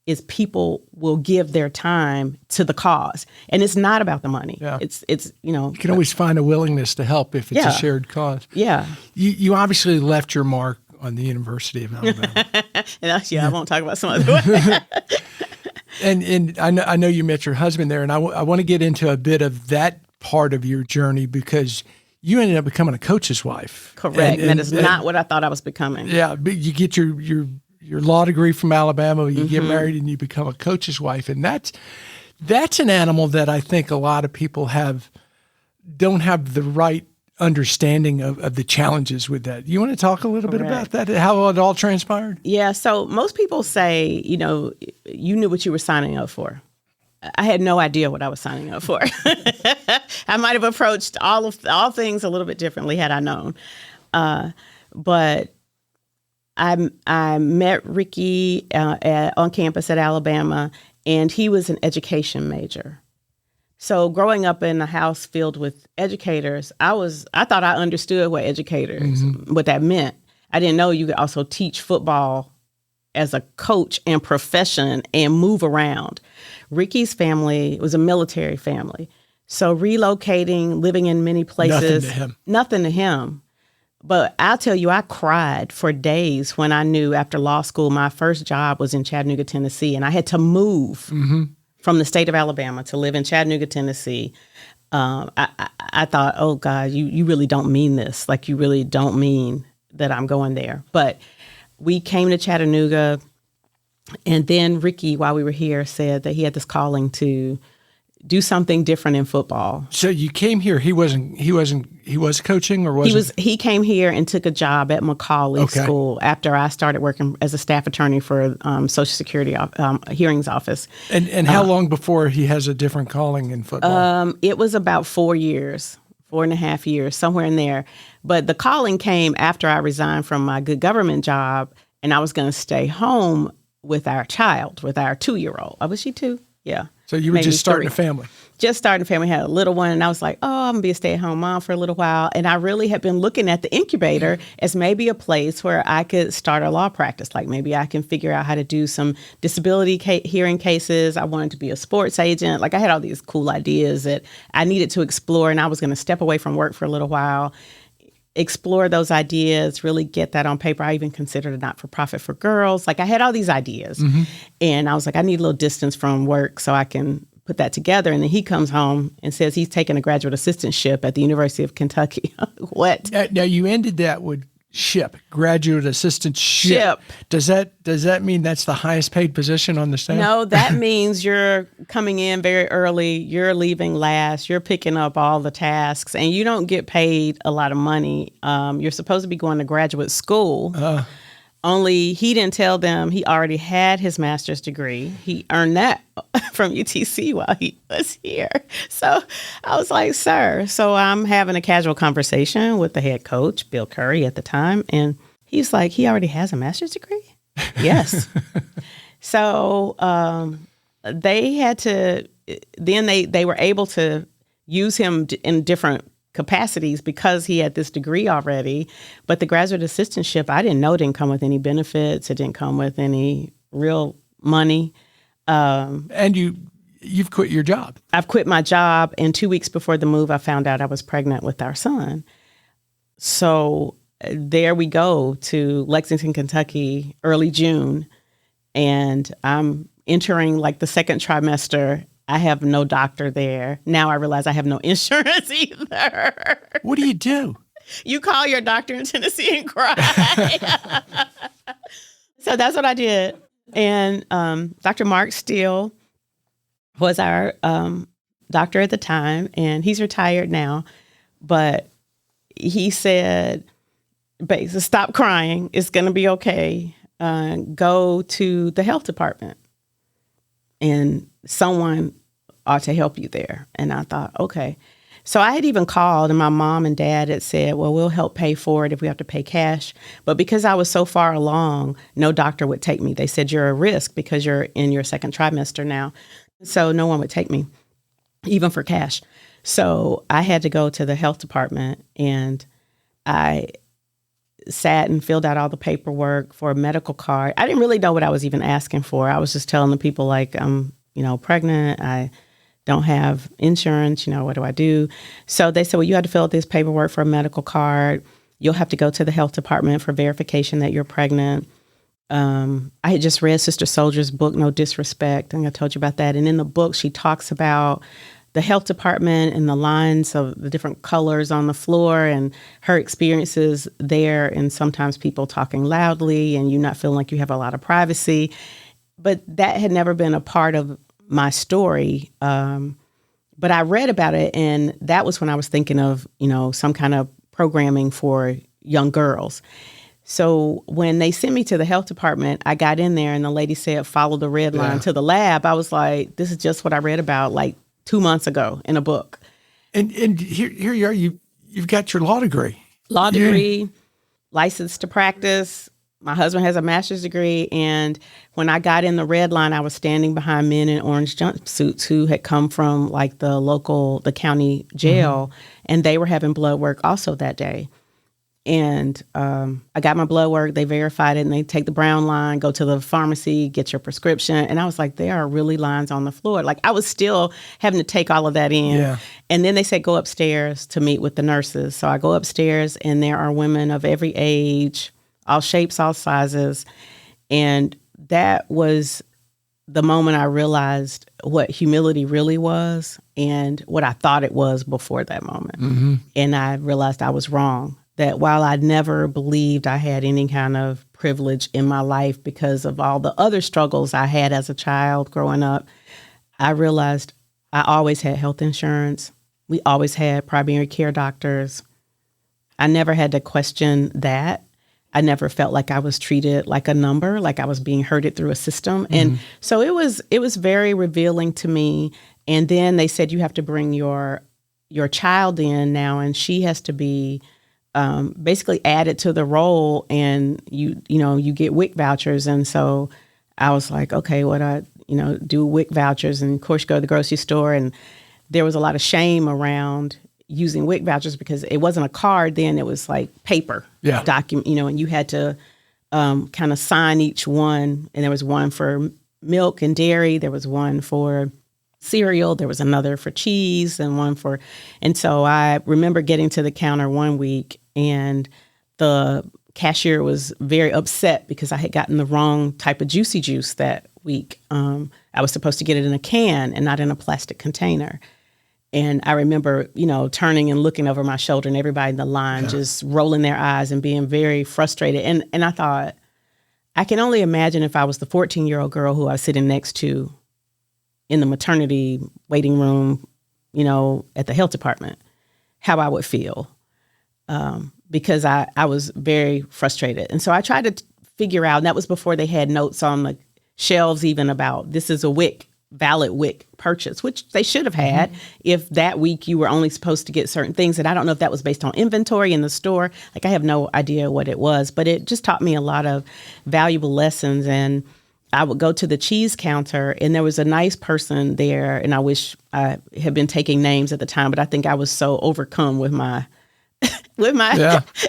is people will give their time to the cause, and it's not about the money. Yeah. It's you can always find a willingness to help if it's a shared cause. Yeah. You obviously left your mark on the University of Alabama. I won't talk about some other way. And I know you met your husband there, and I want to get into a bit of that part of your journey, because you ended up becoming a coach's wife. Correct. That is not what I thought I was becoming. Yeah, but you get your law degree from Alabama, you get married, and you become a coach's wife. And that's an animal that I think a lot of people don't have the right understanding of the challenges with that. You want to talk a little bit about that, how it all transpired? Yeah, so most people say, you knew what you were signing up for. I had no idea what I was signing up for. I might have approached all things a little bit differently had I known. But I met Ricky on campus at Alabama, and he was an education major. So growing up in a house filled with educators, I thought I understood what educators, what that meant. I didn't know you could also teach football as a coach and profession and move around. Ricky's family was a military family. So relocating, living in many places, nothing to him. But I'll tell you, I cried for days when I knew after law school, my first job was in Chattanooga, Tennessee, and I had to move from the state of Alabama to live in Chattanooga, Tennessee. I thought, oh God, you really don't mean this. Like, you really don't mean that I'm going there. But we came to Chattanooga, and then Ricky, while we were here, said that he had this calling to do something different in football. So you came here. He was coaching, or was he came here and took a job at Macaulay School after I started working as a staff attorney for Social Security hearings office. And how long before he has a different calling in football? It was about 4 years, 4.5 years, somewhere in there. But the calling came after I resigned from my good government job, and I was going to stay home with our child, with our 2-year-old. Oh, was she 2? Yeah. So you were just starting a family. Just starting a family, had a little one, and I was like, oh, I'm going to be a stay-at-home mom for a little while. And I really had been looking at the incubator as maybe a place where I could start a law practice. Like, maybe I can figure out how to do some disability hearing cases. I wanted to be a sports agent. Like, I had all these cool ideas that I needed to explore, and I was going to step away from work for a little while, explore those ideas, really get that on paper. I even considered a not-for-profit for girls. Like, I had all these ideas. And I was like, I need a little distance from work so I can put that together. And then he comes home and says he's taking a graduate assistantship at the University of Kentucky. What? Now, you ended that with graduate assistantship. Does that mean that's the highest paid position on the staff? No, that means you're coming in very early, you're leaving last, you're picking up all the tasks, and you don't get paid a lot of money. You're supposed to be going to graduate school. Only he didn't tell them he already had his master's degree. He earned that from UTC while he was here. So I was like, sir. So I'm having a casual conversation with the head coach, Bill Curry, at the time. And he's like, he already has a master's degree? Yes. So they had to, then they were able to use him in different capacities because he had this degree already. But the graduate assistantship, I didn't know, didn't come with any benefits. It didn't come with any real money. And you've quit your job. I've quit my job. And 2 weeks before the move, I found out I was pregnant with our son. So there we go to Lexington, Kentucky, early June. And I'm entering like the second trimester. I have no doctor there. Now I realize I have no insurance either. What do you do? You call your doctor in Tennessee and cry. So that's what I did. And Dr. Mark Steele was our doctor at the time, and he's retired now. But he said, basically, stop crying. It's going to be okay. Go to the health department. And someone ought to help you there. And I thought, okay. So I had even called, and my mom and dad had said, well, we'll help pay for it if we have to pay cash. But because I was so far along, no doctor would take me. They said, you're a risk because you're in your second trimester now. So no one would take me, even for cash. So I had to go to the health department, and I sat and filled out all the paperwork for a medical card. I didn't really know what I was even asking for. I was just telling the people, like, I'm, pregnant. I don't have insurance. What do I do? So they said, well, you have to fill out this paperwork for a medical card. You'll have to go to the health department for verification that you're pregnant. I had just read Sister Soldier's book, No Disrespect. I think I told you about that. And in the book, she talks about the health department and the lines of the different colors on the floor and her experiences there, and sometimes people talking loudly and you not feeling like you have a lot of privacy. But that had never been a part of my story. But I read about it, and that was when I was thinking of, some kind of programming for young girls. So when they sent me to the health department, I got in there and the lady said, follow the red line to the lab. I was like, this is just what I read about like 2 months ago in a book. And here you are, you've got your law degree. Law degree, licensed to practice, my husband has a master's degree, and when I got in the red line, I was standing behind men in orange jumpsuits who had come from like the county jail, and they were having blood work also that day. And I got my blood work, they verified it, and they take the brown line, go to the pharmacy, get your prescription. And I was like, there are really lines on the floor. Like, I was still having to take all of that in. Yeah. And then they said, go upstairs to meet with the nurses. So I go upstairs, and there are women of every age, all shapes, all sizes. And that was the moment I realized what humility really was and what I thought it was before that moment. And I realized I was wrong. That while I never believed I had any kind of privilege in my life because of all the other struggles I had as a child growing up, I realized I always had health insurance. We always had primary care doctors. I never had to question that. I never felt like I was treated like a number, like I was being herded through a system. And so it was very revealing to me. And then they said, you have to bring your child in now, and she has to be basically added to the role, and you get WIC vouchers. And so I was like, okay, what I do WIC vouchers, and of course go to the grocery store. And there was a lot of shame around using WIC vouchers because it wasn't a card then, it was like paper document, and you had to kind of sign each one. And there was one for milk and dairy, there was one for cereal, there was another for cheese, and so I remember getting to the counter one week, and the cashier was very upset because I had gotten the wrong type of juicy juice that week. I was supposed to get it in a can and not in a plastic container. And I remember, turning and looking over my shoulder, and everybody in the line just rolling their eyes and being very frustrated. And I thought, I can only imagine if I was the 14-year-old girl who I was sitting next to in the maternity waiting room, at the health department, how I would feel. Because I was very frustrated. And so I tried to figure out, and that was before they had notes on the shelves even about this is a valid WIC purchase, which they should have had if that week you were only supposed to get certain things. And I don't know if that was based on inventory in the store. Like, I have no idea what it was, but it just taught me a lot of valuable lessons. And I would go to the cheese counter, and there was a nice person there, and I wish I had been taking names at the time, but I think I was so overcome with my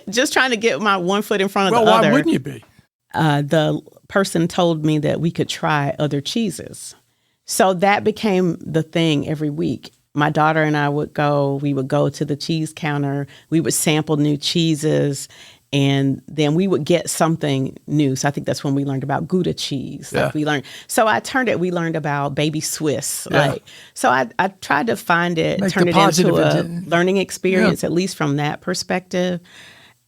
just trying to get my one foot in front of the other. Well, why wouldn't you be? The person told me that we could try other cheeses. So that became the thing every week. My daughter and I we would go to the cheese counter, we would sample new cheeses, and then we would get something new. So I think that's when we learned about Gouda cheese. We learned about baby Swiss. So I tried to find it, turn it into a learning experience, at least from that perspective.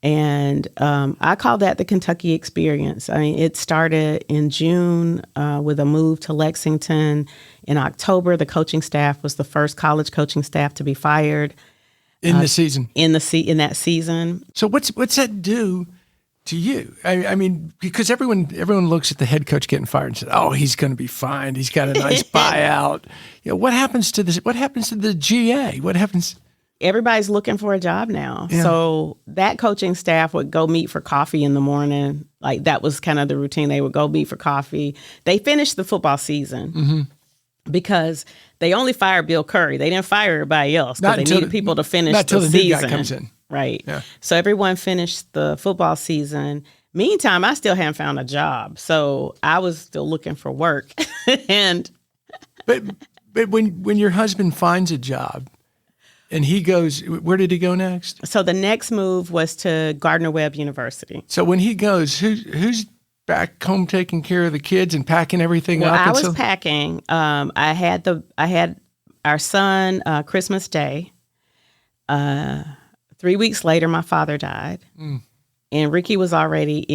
And I call that the Kentucky experience. I mean, it started in June with a move to Lexington. In October, the coaching staff was the first college coaching staff to be fired. In the season. In that season. So what's that do to you? I mean, because everyone looks at the head coach getting fired and says, "Oh, he's going to be fine. He's got a nice buyout." What happens to this? What happens to the GA? What happens? Everybody's looking for a job now. Yeah. So that coaching staff would go meet for coffee in the morning. Like, that was kind of the routine. They would go meet for coffee. They finished the football season because they only fired Bill Curry. They didn't fire everybody else because they needed people to finish the season. New guy comes in. Right. Yeah. So everyone finished the football season. Meantime, I still hadn't found a job. So I was still looking for work. But when your husband finds a job, and he goes, where did he go next? So the next move was to Gardner-Webb University. So when he goes, who's back home taking care of the kids and packing everything up? I was packing. I had our son Christmas Day. 3 weeks later, my father died, and Ricky was already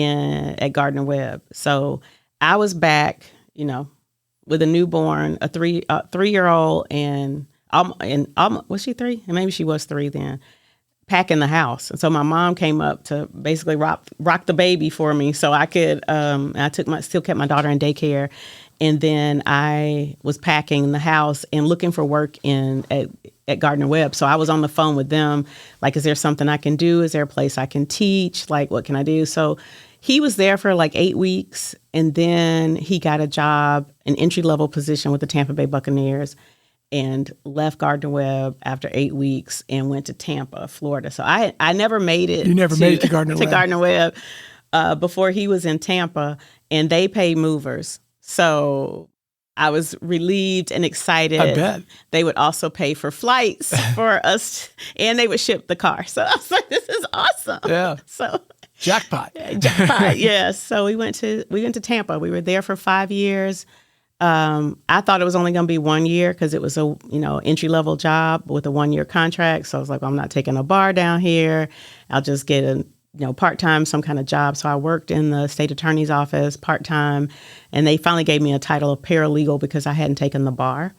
at Gardner-Webb. So I was back, with a newborn, a 3-year-old, and was she 3? And maybe she was 3 then, packing the house. And so my mom came up to basically rock the baby for me so I could, still kept my daughter in daycare. And then I was packing the house and looking for work at Gardner-Webb. So I was on the phone with them, like, is there something I can do? Is there a place I can teach? Like, what can I do? So he was there for like 8 weeks, and then he got a job, an entry-level position with the Tampa Bay Buccaneers, and left Gardner Webb after 8 weeks and went to Tampa, Florida. So I never made it. You never made it to Gardner Webb. Gardner Webb before he was in Tampa, and they paid movers. So I was relieved and excited. I bet. They would also pay for flights for us, and they would ship the car. So I was like, this is awesome. Yeah. So jackpot. Yeah. So we went to Tampa. We were there for 5 years. I thought it was only going to be 1 year because it was a entry-level job with a 1-year contract. So I was like, well, I'm not taking a bar down here. I'll just get a part-time, some kind of job. So I worked in the state attorney's office part-time, and they finally gave me a title of paralegal because I hadn't taken the bar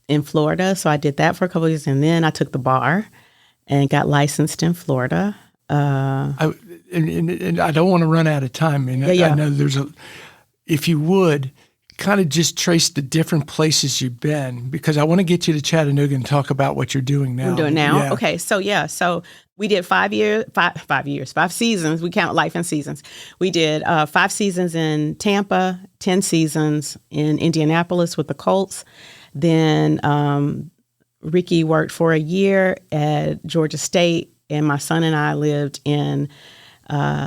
in Florida. So I did that for a couple of years, and then I took the bar and got licensed in Florida. And I don't want to run out of time. I know if you would, kind of just trace the different places you've been, because I want to get you to Chattanooga and talk about what you're doing now. I'm doing now? Yeah. Okay. So we did 5 seasons. We count life in seasons. We did 5 seasons in Tampa, 10 seasons in Indianapolis with the Colts. Then Ricky worked for a year at Georgia State, and my son and I lived in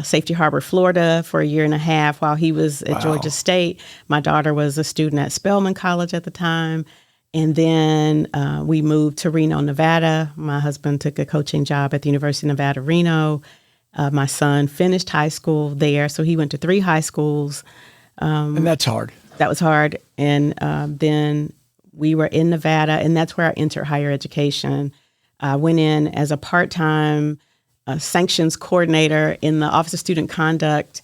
Safety Harbor, Florida for a year and a half while he was at Georgia State. My daughter was a student at Spelman College at the time. And then we moved to Reno, Nevada. My husband took a coaching job at the University of Nevada, Reno. My son finished high school there. So he went to 3 high schools. And that's hard. That was hard. And then we were in Nevada, and that's where I entered higher education. I went in as a part-time sanctions coordinator in the Office of Student Conduct,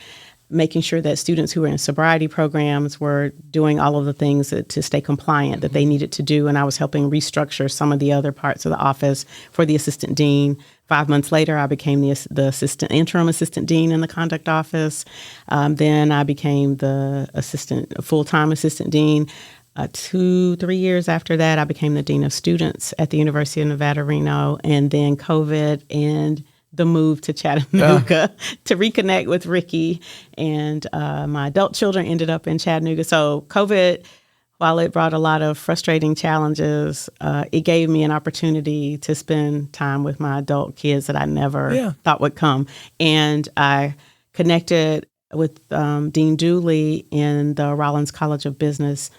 making sure that students who were in sobriety programs were doing all of the things to stay compliant that they needed to do. And I was helping restructure some of the other parts of the office for the assistant dean. 5 months later, I became the interim assistant dean in the conduct office. Then I became the full-time assistant dean. 2-3 years after that, I became the dean of students at the University of Nevada, Reno. And then COVID and the move to Chattanooga to reconnect with Ricky, and my adult children ended up in Chattanooga. So COVID, while it brought a lot of frustrating challenges, it gave me an opportunity to spend time with my adult kids that I never thought would come. And I connected with Dean Dooley in the Rollins College of Business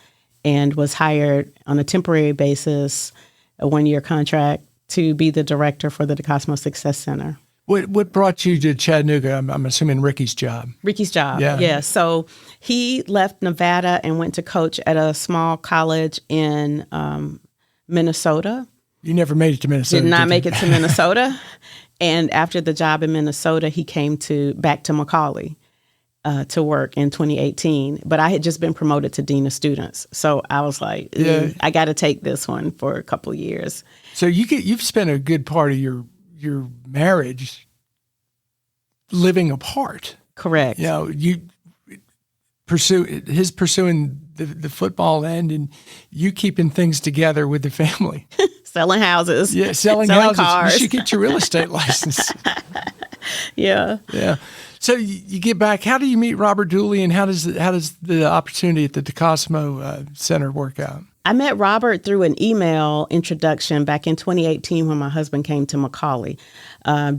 and was hired on a temporary basis, a 1-year contract, to be the director for the DeCosmo Success Center. What brought you to Chattanooga? I'm assuming Ricky's job. Ricky's job, yeah. So he left Nevada and went to coach at a small college in Minnesota. You never made it to Minnesota. Did not make it to Minnesota. And after the job in Minnesota, he came back to McCallie to work in 2018. But I had just been promoted to dean of students. So I was like, I got to take this one for a couple of years. So you've spent a good part of your marriage living apart. Correct. You pursuing the football end, and you keeping things together with the family. Selling houses. Yeah, selling houses. Cars. You should get your real estate license. Yeah. So you get back. How do you meet Robert Dooley, and how does the opportunity at the DeCosmo Center work out? I met Robert through an email introduction back in 2018 when my husband came to McCallie.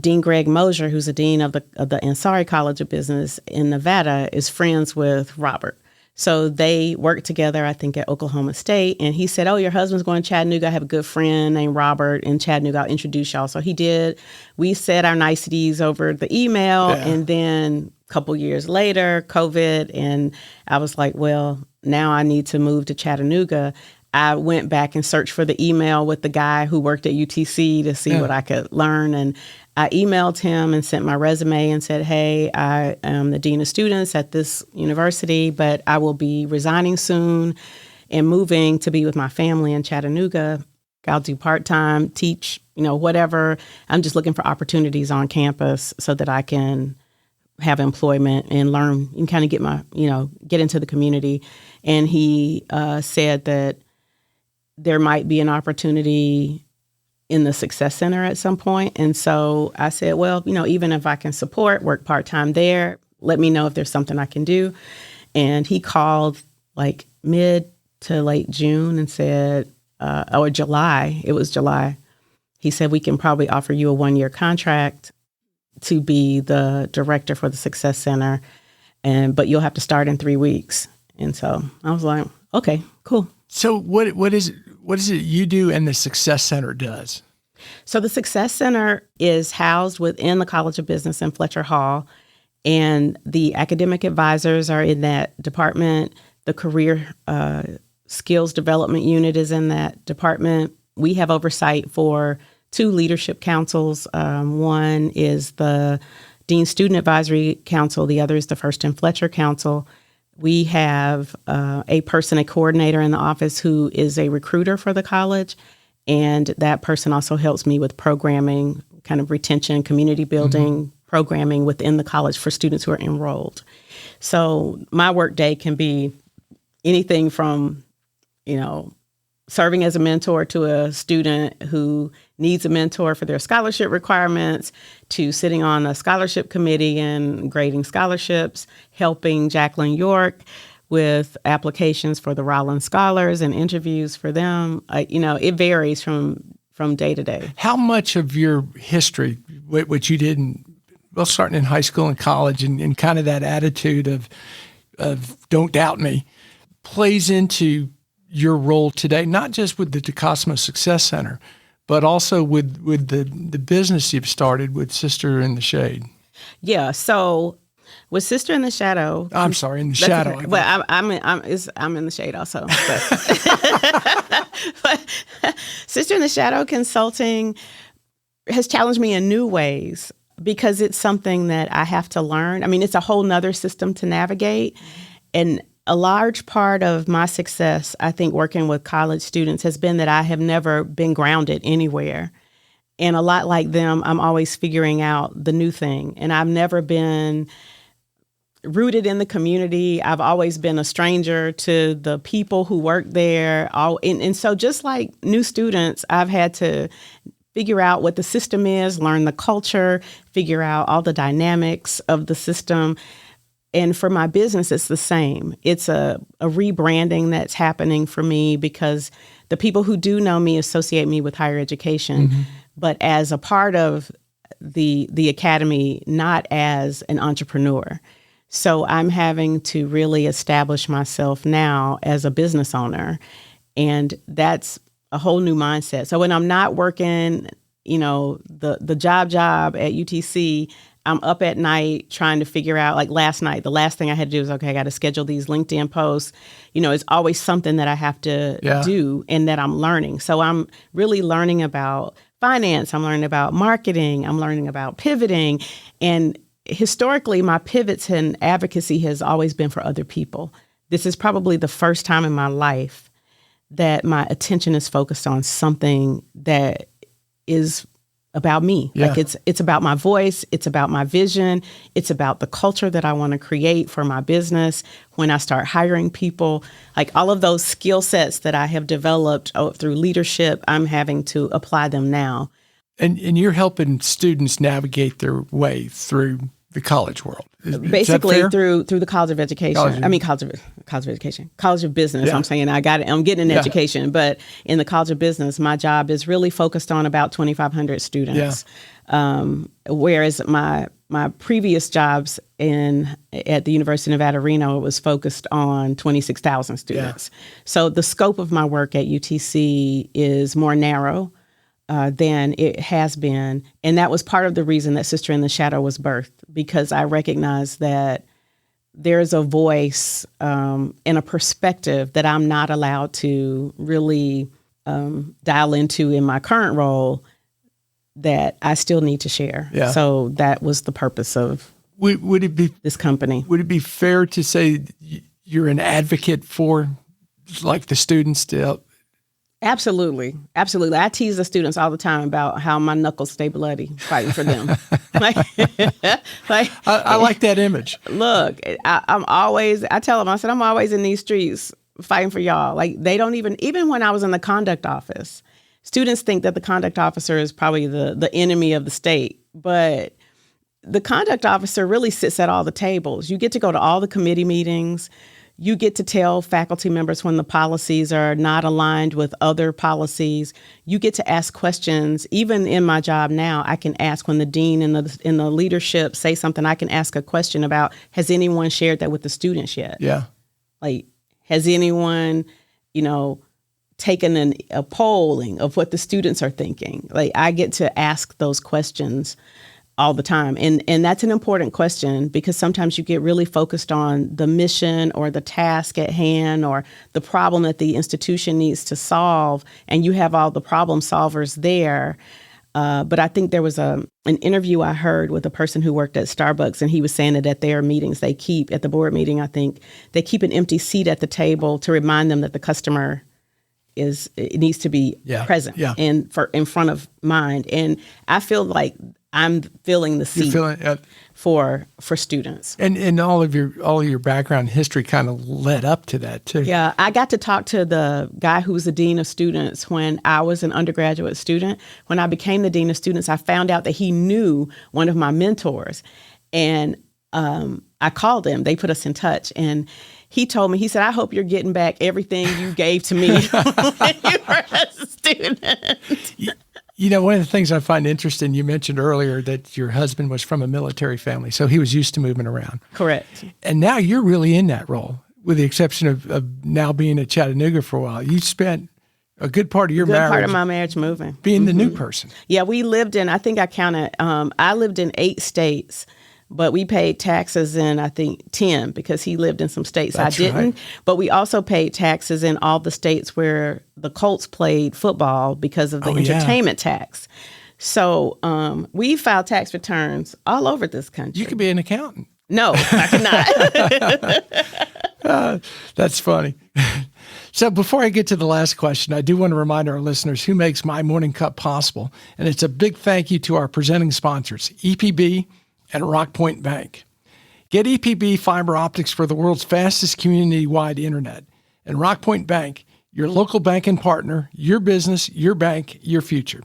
Dean Greg Mosier, who's the dean of the Ansari College of Business in Nevada, is friends with Robert. So they worked together, I think, at Oklahoma State. And he said, your husband's going to Chattanooga. I have a good friend named Robert in Chattanooga. I'll introduce y'all. So he did. We said our niceties over the email. Yeah. And then a couple years later, COVID. And I was like, well, now I need to move to Chattanooga. I went back and searched for the email with the guy who worked at UTC to see what I could learn. And I emailed him and sent my resume and said, hey, I am the dean of students at this university, but I will be resigning soon and moving to be with my family in Chattanooga. I'll do part-time, teach, whatever. I'm just looking for opportunities on campus so that I can have employment and learn and kind of get into the community. And he said that there might be an opportunity in the Success Center at some point. And so I said, well, even if I can work part-time there, let me know if there's something I can do. And he called like mid to late June and said, or July, it was July. He said, we can probably offer you a 1-year contract to be the director for the Success Center, but you'll have to start in 3 weeks. And so I was like, okay, cool. So what is it you do and the Success Center does? So the Success Center is housed within the College of Business in Fletcher Hall, and the academic advisors are in that department. The career skills development unit is in that department. We have oversight for 2 leadership councils. One is the Dean Student Advisory Council. The other is the First and Fletcher Council. We have a coordinator in the office who is a recruiter for the college. And that person also helps me with programming, kind of retention, community building, programming within the college for students who are enrolled. So my work day can be anything from, serving as a mentor to a student who needs a mentor for their scholarship requirements, to sitting on a scholarship committee and grading scholarships, helping Jacqueline York with applications for the Rollins Scholars and interviews for them. It varies from day to day. How much of your history, what you did starting in high school and college and kind of that attitude of don't doubt me, plays into your role today, not just with the DeCosmo Success Center, but also with the business you've started with Sister in the Shade? Yeah. So with Sister in the Shadow, I'm sorry, in the shadow. Okay. Well, I'm in the shade also. But Sister in the Shadow Consulting has challenged me in new ways because it's something that I have to learn. I mean, it's a whole nother system to navigate, and a large part of my success, I think, working with college students has been that I have never been grounded anywhere. And a lot like them, I'm always figuring out the new thing. And I've never been rooted in the community. I've always been a stranger to the people who work there. And so just like new students, I've had to figure out what the system is, learn the culture, figure out all the dynamics of the system. And for my business, it's the same. It's a rebranding that's happening for me because the people who do know me associate me with higher education, but as a part of the academy, not as an entrepreneur. So I'm having to really establish myself now as a business owner. And that's a whole new mindset. So when I'm not working, the job at UTC, I'm up at night trying to figure out, like last night, the last thing I had to do was, okay, I got to schedule these LinkedIn posts. It's always something that I have to do and that I'm learning. So I'm really learning about finance. I'm learning about marketing. I'm learning about pivoting. And historically, my pivots and advocacy has always been for other people. This is probably the first time in my life that my attention is focused on something that is about me. Yeah. Like it's about my voice. It's about my vision. It's about the culture that I want to create for my business. When I start hiring people, like all of those skill sets that I have developed through leadership, I'm having to apply them now. And you're helping students navigate their way through the college world. Basically through the College of Education. College of Education. College of Business. Yeah. I'm saying I'm getting an education, but in the College of Business, my job is really focused on about 2,500 students. Yeah. Whereas my previous jobs at the University of Nevada, Reno, was focused on 26,000 students. Yeah. So the scope of my work at UTC is more narrow than it has been. And that was part of the reason that Sister in the Shadow was birthed, because I recognized that there's a voice and a perspective that I'm not allowed to really dial into in my current role that I still need to share. Yeah. So that was the purpose of would it be this company. Would it be fair to say you're an advocate for like the students to help? Absolutely. Absolutely. I tease the students all the time about how my knuckles stay bloody fighting for them. I like that image. Look, I tell them, I said, I'm always in these streets fighting for y'all. Like they don't even when I was in the conduct office, students think that the conduct officer is probably the enemy of the state, but the conduct officer really sits at all the tables. You get to go to all the committee meetings. You get to tell faculty members when the policies are not aligned with other policies. You get to ask questions. Even in my job now, I can ask when the dean and the leadership say something, I can ask a question about, has anyone shared that with the students yet? Yeah. Like, has anyone, taken a polling of what the students are thinking? Like, I get to ask those questions all the time. And that's an important question, because sometimes you get really focused on the mission or the task at hand or the problem that the institution needs to solve, and you have all the problem solvers there. But I think there was an interview I heard with a person who worked at Starbucks, and he was saying that at their meetings, at the board meeting, I think, they keep an empty seat at the table to remind them that the customer it needs to be present and in front of mind. And I feel like I'm filling the seat for students. And all of your background history kind of led up to that too. Yeah, I got to talk to the guy who was the dean of students when I was an undergraduate student. When I became the dean of students, I found out that he knew one of my mentors, and I called him. They put us in touch, and he told me, he said, I hope you're getting back everything you gave to me when you were a student. One of the things I find interesting, you mentioned earlier that your husband was from a military family, so he was used to moving around. Correct. And now you're really in that role, with the exception of now being at Chattanooga for a while. You spent a good part of your marriage. Good part of my marriage moving. Being the new person. Yeah, we lived in, I think I counted, I lived in 8 states. But we paid taxes in, I think, 10, because he lived in some states That's I didn't. Right. But we also paid taxes in all the states where the Colts played football because of the entertainment tax. So we filed tax returns all over this country. You could be an accountant. No, I could not. That's funny. So before I get to the last question, I do want to remind our listeners who makes My Morning Cup possible. And it's a big thank you to our presenting sponsors, EPB and Rockpoint Bank. Get EPB fiber optics for the world's fastest community-wide internet. And Rockpoint Bank, your local banking partner, your business, your bank, your future.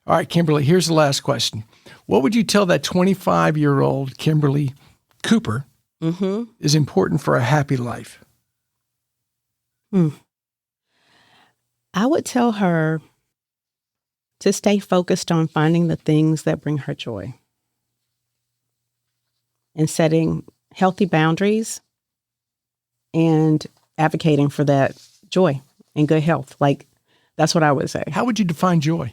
All right, Kimberly, here's the last question. What would you tell that 25-year-old Kimberly Cooper is important for a happy life? I would tell her to stay focused on finding the things that bring her joy, and setting healthy boundaries and advocating for that joy and good health. Like, that's what I would say. How would you define joy?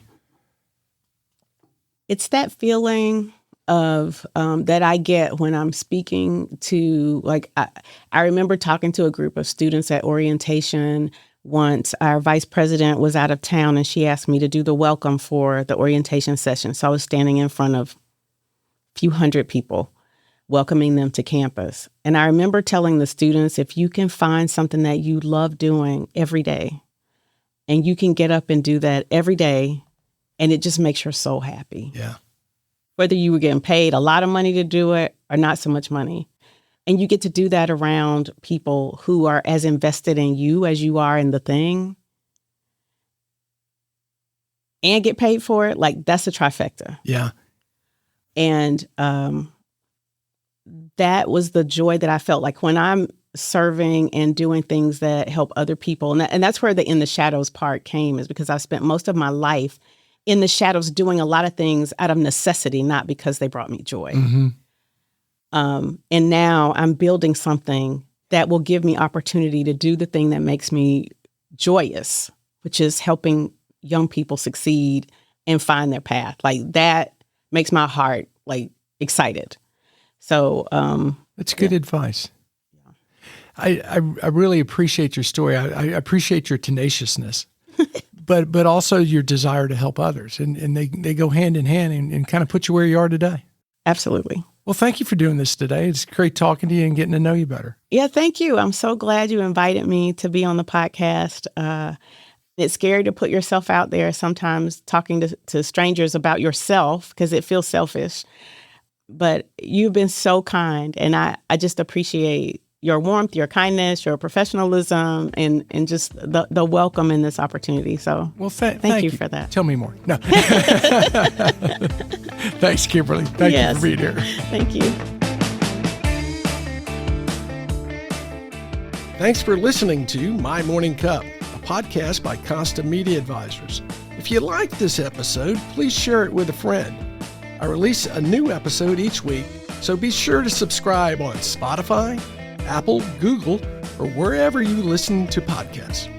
It's that feeling of that I get when I'm speaking to, like, I remember talking to a group of students at orientation once. Our vice president was out of town, and she asked me to do the welcome for the orientation session. So I was standing in front of a few hundred people, welcoming them to campus. And I remember telling the students, if you can find something that you love doing every day, and you can get up and do that every day, and it just makes your soul happy. Yeah. Whether you were getting paid a lot of money to do it or not so much money. And you get to do that around people who are as invested in you as you are in the thing, and get paid for it. Like, that's a trifecta. Yeah. And that was the joy that I felt like when I'm serving and doing things that help other people. And that's where the In the Shadows part came, is because I spent most of my life in the shadows doing a lot of things out of necessity, not because they brought me joy. And now I'm building something that will give me opportunity to do the thing that makes me joyous, which is helping young people succeed and find their path. Like, that makes my heart, like, excited. So that's good advice. I really appreciate your story. I appreciate your tenaciousness, but also your desire to help others. And they go hand in hand and kind of put you where you are today. Absolutely. Well, thank you for doing this today. It's great talking to you and getting to know you better. Yeah, thank you. I'm so glad you invited me to be on the podcast. It's scary to put yourself out there sometimes, talking to strangers about yourself, because it feels selfish. But you've been so kind, and I just appreciate your warmth, your kindness, your professionalism, and just the welcome in this opportunity. So, well, thank you for that. Tell me more. No. Thanks, Kimberly. Thank you for being here. Thank you. Thanks for listening to My Morning Cup, a podcast by Costa Media Advisors. If you like this episode, please share it with a friend. I release a new episode each week, so be sure to subscribe on Spotify, Apple, Google, or wherever you listen to podcasts.